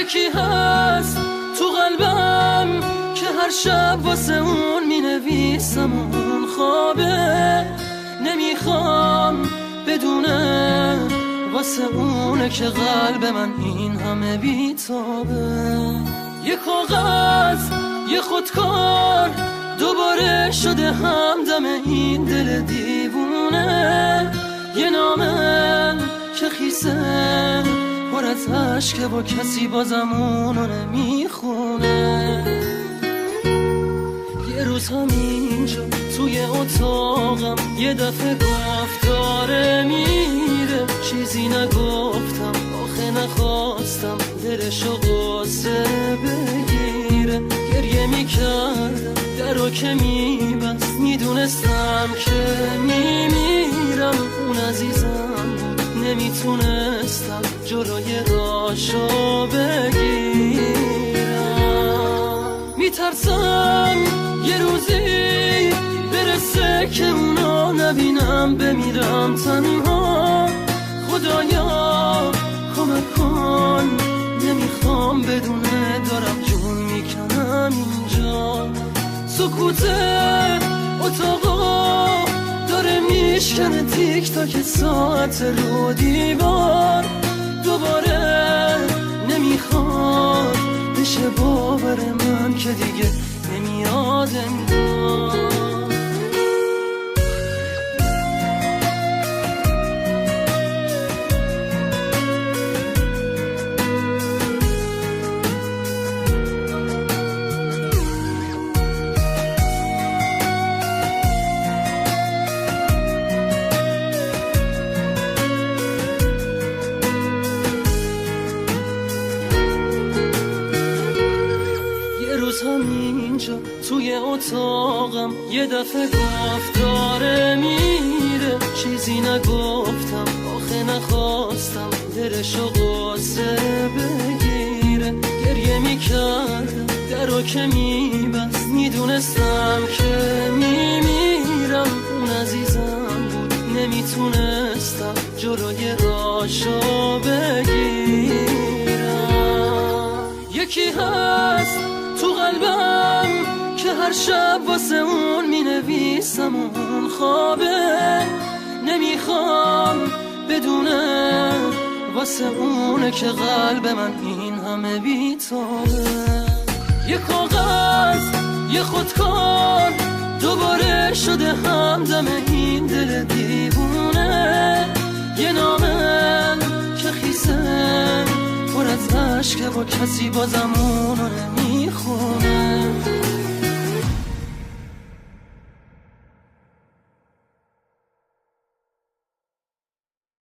یکی هست تو قلبم که هر شب واسه اون می نویسم اون خوابه، نمیخوام بدونه واسه اونه که قلب من این همه بیتابه. یه کاغذ یه خودکار دوباره شده همدم این دل دیوونه، یه نامه که خیسه پر از عشقه با کسی بازم اونو نمیخونه. یه روز همینجا توی اتاقم یه دفعه گفت داره میره، چیزی نگفتم آخه نخواستم دلشو قصه بگیره. گریه میکردم درو که میبست، میدونستم که میمیرم. اون عزیزم بود نمیتونستم جلوی راشو بگیرم. میترسم یه روزی برسه که اونو نبینم، بمیرم تنها. خدایا کمک کن، نمیخوام بدونه دارم جون میکنم اینجا. سکوت اتاقا داره میشکنه تیک تاک ساعت رو دیوار. دوباره نمیخواد بشه باور من که دیگه نمیاد انگار. همینجا توی اتاقم یه دفعه گفت داره میره، چیزی نگفتم آخه نخواستم دلشو قصه بگیره. گریه میکردم درو که میبست، میدونستم که میمیرم. اون عزیزم بود نمیتونستم جلوی راشو بگیرم. یکی هست تو قلبم که هر شب واسه اون می نویسم اون خوابه، نمیخوام بدونه واسه اونه که قلب من این همه بیتابه. یه کاغذ یه خودکار دوباره شده همدم این دل دیوونه، یه نامه که خیسه پر از عشقه با کسی بازم اونو نمیخوام.